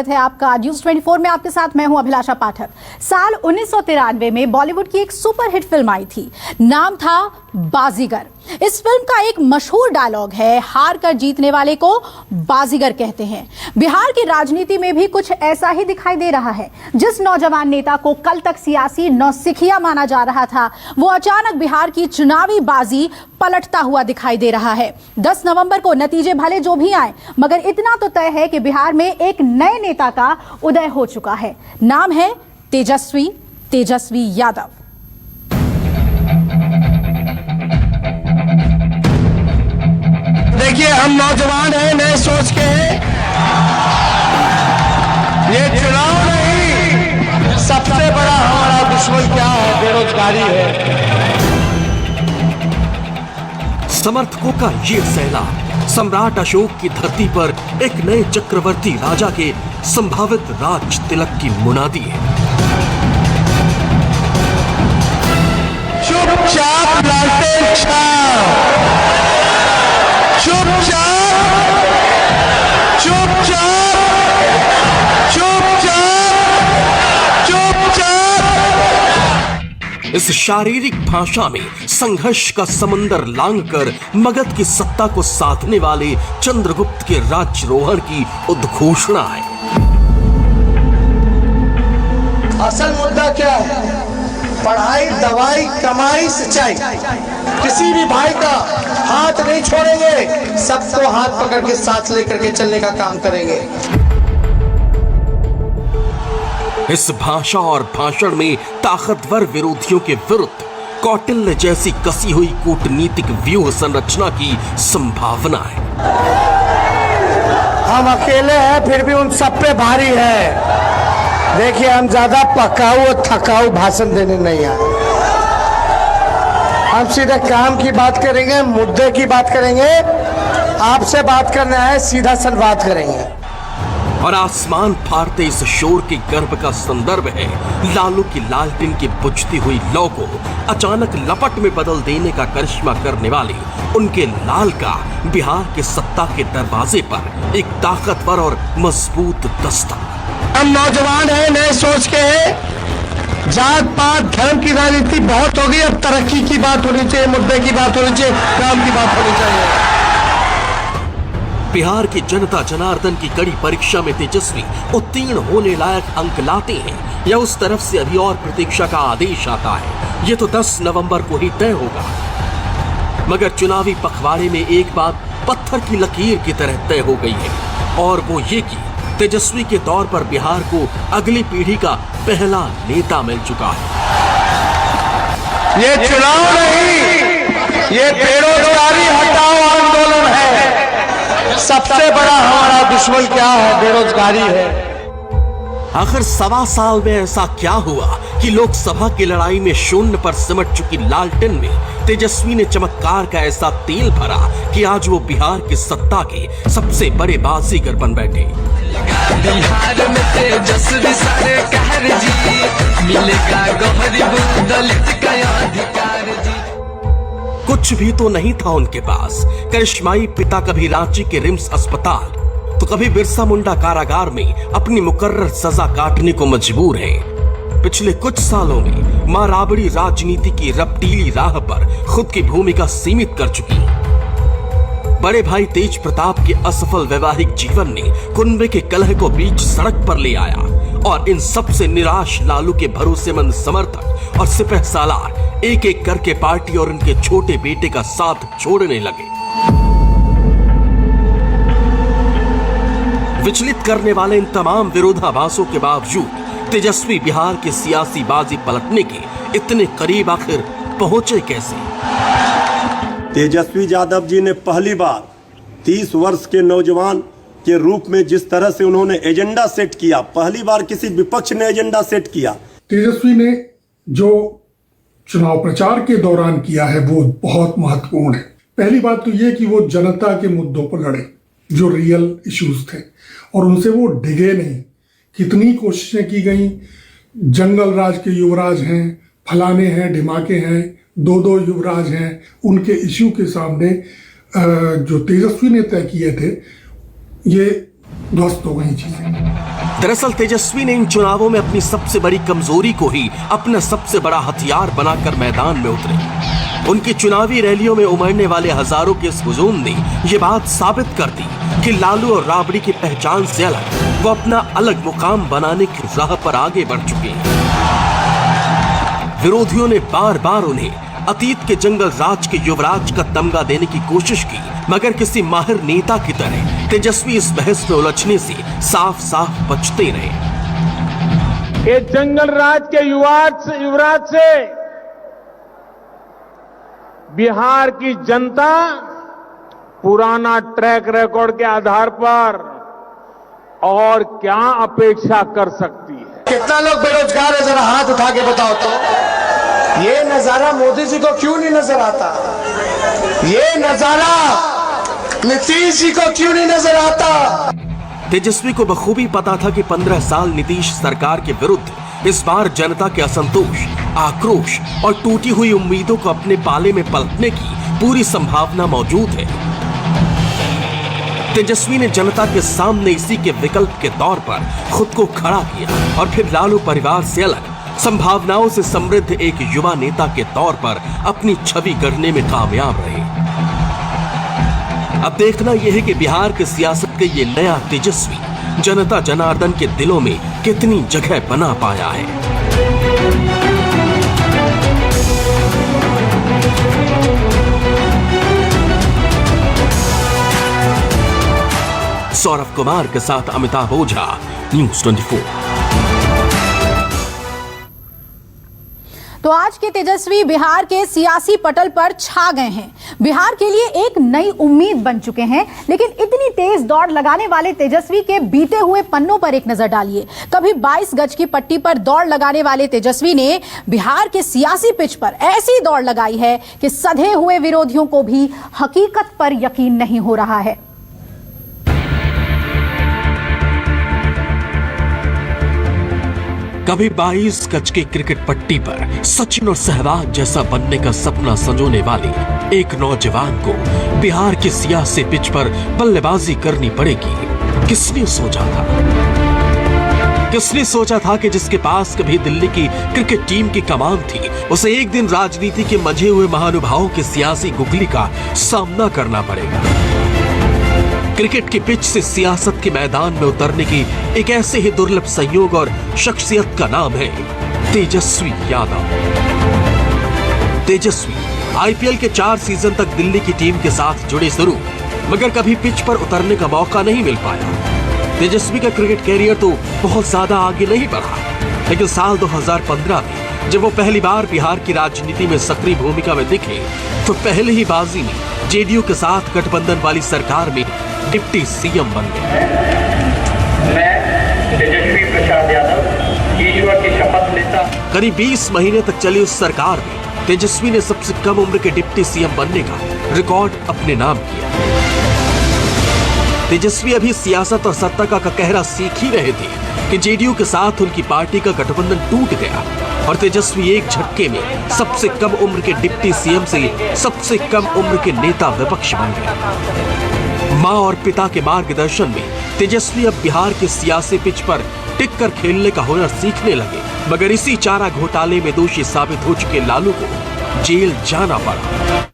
है आपका न्यूज 24 में। आपके साथ मैं हूं अभिलाषा पाठक। साल 1993 में बॉलीवुड की एक सुपरहिट फिल्म आई थी, नाम था बाजीगर। इस फिल्म का एक मशहूर डायलॉग है, हार कर जीतने वाले को बाजीगर कहते हैं। बिहार की राजनीति में भी कुछ ऐसा ही दिखाई दे रहा है। जिस नौजवान नेता को कल तक सियासी नौसिखिया माना जा रहा था, वो अचानक बिहार की चुनावी बाजी पलटता हुआ दिखाई दे रहा है। 10 नवंबर को नतीजे भले जो भी आए, मगर इतना तो तय है कि बिहार में एक नए नेता का उदय हो चुका है। नाम है तेजस्वी यादव। देखिए, हम नौजवान हैं, नए सोच के हैं। ये चुनाव नहीं, सबसे बड़ा हमारा दुश्मन क्या है? बेरोजगारी है। समर्थकों का ये सैलाब सम्राट अशोक की धरती पर एक नए चक्रवर्ती राजा के संभावित राज तिलक की मुनादी है। चुपचाप लालटेन छाओ, चुपचाप, चुपचाप, चुपचाप, चुपचाप। इस शारीरिक भाषा में संघर्ष का समंदर लांघकर मगध की सत्ता को साधने वाले चंद्रगुप्त के राज्यरोहण की उद्घोषणा है। असल मुद्दा क्या है? पढ़ाई, दवाई, कमाई, सिंचाई। किसी भी भाई का हाथ नहीं छोड़ेंगे, सबको हाथ पकड़ के साथ लेकर के चलने का काम करेंगे। इस भाषा और भाषण में ताकतवर विरोधियों के विरुद्ध कौटिल्य जैसी कसी हुई कूटनीतिक व्यूह संरचना की संभावना है। हम अकेले हैं, फिर भी उन सब पे भारी है। देखिए, हम ज्यादा पकाऊ और थकाऊ भाषण देने नहीं आए। हम सीधे काम की बात करेंगे, मुद्दे की बात करेंगे। आपसे बात करना है, सीधा संवाद करेंगे। और आसमान फाड़ते इस शोर के गर्भ का संदर्भ है लालू की लालटेन की बुझती हुई लौ को अचानक लपट में बदल देने का करिश्मा करने वाले उनके लाल का बिहार के सत्ता के दरवाजे पर एक ताकतवर और मजबूत दस्तक। हम नौजवान हैं, नए सोच के हैं। जात पात धर्म की राजनीति बहुत हो गई, अब तरक्की की बात होनी चाहिए, मुद्दे की बात होनी चाहिए, काम की बात होनी चाहिए। बिहार की जनता जनार्दन की कड़ी परीक्षा में तेजस्वी उत्तीर्ण होने लायक अंक लाते हैं या उस तरफ से अभी और प्रतीक्षा का आदेश आता है, ये तो 10 नवंबर को ही तय होगा। मगर चुनावी पखवाड़े में एक बात पत्थर की लकीर की तरह तय हो गई है, और वो ये कि तेजस्वी के तौर पर बिहार को अगली पीढ़ी का पहला नेता मिल चुका है। ये चुनाव नहीं, ये बेरोजगारी हटाओ आंदोलन है। सबसे बड़ा हमारा दुश्मन क्या है? बेरोजगारी है। आखिर 1.25 साल में ऐसा क्या हुआ कि लोकसभा की लड़ाई में शून्य पर सिमट चुकी लालटेन में तेजस्वी ने चमत्कार का ऐसा तेल भरा कि आज वो बिहार की सत्ता के सबसे बड़े बाजीगर बन बैठे। बिहार में तेजस्वी सरकार जी, मिलेगा गौहरी दलित का अधिकार जी। कुछ भी तो नहीं था उनके पास। करिश्माई पिता कभी रांची के रिम्स अस्पताल तो कभी बिरसा मुंडा कारागार में अपनी मुकर्रर सजा काटने को मजबूर हैं। पिछले कुछ सालों में मां राबड़ी राजनीति की रपटीली राह पर खुद की भूमिका सीमित कर चुकी। बड़े भाई तेज प्रताप के असफल वैवाहिक जीवन ने कुनबे के कलह को बीच सड़क पर ले आया, और इन सब से निराश लालू के भरोसेमंद समर्थक और सिपह सालार एक एक करके पार्टी और उनके छोटे बेटे का साथ छोड़ने लगे। विचलित करने वाले इन तमाम विरोधाभासों के बावजूद तेजस्वी बिहार की सियासी बाजी पलटने के इतने करीब आखिर पहुंचे कैसे? तेजस्वी यादव जी ने पहली बार 30 वर्ष के नौजवान के रूप में जिस तरह से उन्होंने एजेंडा सेट किया, पहली बार किसी विपक्ष ने एजेंडा सेट किया। तेजस्वी ने जो चुनाव प्रचार के दौरान किया है वो बहुत महत्वपूर्ण है। पहली बात तो ये कि वो जनता के मुद्दों पर लड़े, जो रियल इश्यूज थे, और उनसे वो डिगे नहीं। कितनी कोशिशें की गई, जंगल राज के युवराज हैं, फलाने हैं, ढिमाके हैं, 2 युवराज हैं, उनके इश्यू के सामने जो तेजस्वी ने तय किए थे, ये ध्वस्त हो गई चीजें। दरअसल तेजस्वी ने इन चुनावों में अपनी सबसे बड़ी कमजोरी को ही अपना सबसे बड़ा हथियार बनाकर मैदान में उतरे। उनकी चुनावी रैलियों में उमड़ने वाले हजारों के इस हुजूम ने ये बात साबित कर दी कि लालू और राबड़ी की पहचान से अलग वो अपना अलग मुकाम बनाने की राह पर आगे बढ़ चुके हैं। विरोधियों ने बार बार उन्हें अतीत के जंगल राज के युवराज का तमगा देने की कोशिश की, मगर किसी माहिर नेता की तरह तेजस्वी इस बहस में उलझने से साफ साफ बचते रहे। ये जंगल राज के युवराज से बिहार की जनता पुराना ट्रैक रिकॉर्ड के आधार पर और क्या अपेक्षा कर सकती है? कितना लोग बेरोजगार है, जरा हाथ उठा के बताओ तो। ये नजारा मोदी जी को क्यों नहीं नजर आता? ये नजारा नीतीश जी को क्यों नहीं नजर आता? तेजस्वी को बखूबी पता था कि 15 साल नीतीश सरकार के विरुद्ध इस बार जनता के असंतोष, आक्रोश और टूटी हुई उम्मीदों को अपने पाले में पलटने की पूरी संभावना मौजूद है। तेजस्वी ने जनता के सामने इसी के विकल्प के तौर पर खुद को खड़ा किया और फिर लालू परिवार से अलग संभावनाओं से समृद्ध एक युवा नेता के तौर पर अपनी छवि गढ़ने में कामयाब रहे। अब देखना यह है कि बिहार की सियासत के ये नया तेजस्वी जनता जनार्दन के दिलों में कितनी जगह बना पाया है। सौरभ कुमार के साथ अमिताभ ओझा, न्यूज़ 24। तो आज के तेजस्वी बिहार के सियासी पटल पर छा गए हैं, बिहार के लिए एक नई उम्मीद बन चुके हैं। लेकिन इतनी तेज दौड़ लगाने वाले तेजस्वी के बीते हुए पन्नों पर एक नजर डालिए। कभी 22 गज की पट्टी पर दौड़ लगाने वाले तेजस्वी ने बिहार के सियासी पिच पर ऐसी दौड़ लगाई है कि सधे हुए विरोधियों को भी हकीकत पर यकीन नहीं हो रहा है। कभी 22 गज की क्रिकेट पट्टी पर सचिन और सहवाग जैसा बनने का सपना संजोने वाले एक नौजवान को बिहार की सियासी पिच पर बल्लेबाजी करनी पड़ेगी। किसने सोचा था? किसने सोचा था कि जिसके पास कभी दिल्ली की क्रिकेट टीम की कमान थी, उसे एक दिन राजनीति के मजे हुए महानुभावों की सियासी गुगली का सामना करना पड़ेगा। क्रिकेट की पिच से सियासत के मैदान में उतरने की एक ऐसे ही दुर्लभ संयोग और शख्सियत का नाम है तेजस्वी यादव। तेजस्वी आईपीएल के 4 सीजन तक दिल्ली की टीम के साथ जुड़े जरूर, मगर कभी पिच पर उतरने का मौका नहीं मिल पाया। तेजस्वी का क्रिकेट कैरियर तो बहुत ज्यादा आगे नहीं बढ़ा, लेकिन साल 2015 में जब वो पहली बार बिहार की राजनीति में सक्रिय भूमिका में दिखे तो पहले ही बाजी में जेडीयू के साथ गठबंधन वाली सरकार में डिप्टी सीएम बन गए। मैं तेजस्वी प्रसाद यादव ईश्वर की शपथ लेता। करीब 20 महीने तक चली उस सरकार में तेजस्वी ने सबसे कम उम्र के डिप्टी सीएम बनने का रिकॉर्ड अपने नाम किया। तेजस्वी अभी सियासत और सत्ता का कहरा सीख ही रहे थे कि जेडीयू के साथ उनकी पार्टी का गठबंधन टूट गया और तेजस्वी एक झटके में सबसे कम उम्र के डिप्टी सीएम से सबसे कम उम्र के नेता विपक्ष बन गए। मां और पिता के मार्गदर्शन में तेजस्वी अब बिहार के सियासी पिच पर टिक कर खेलने का हुनर सीखने लगे, मगर इसी चारा घोटाले में दोषी साबित हो चुके लालू को जेल जाना पड़ा।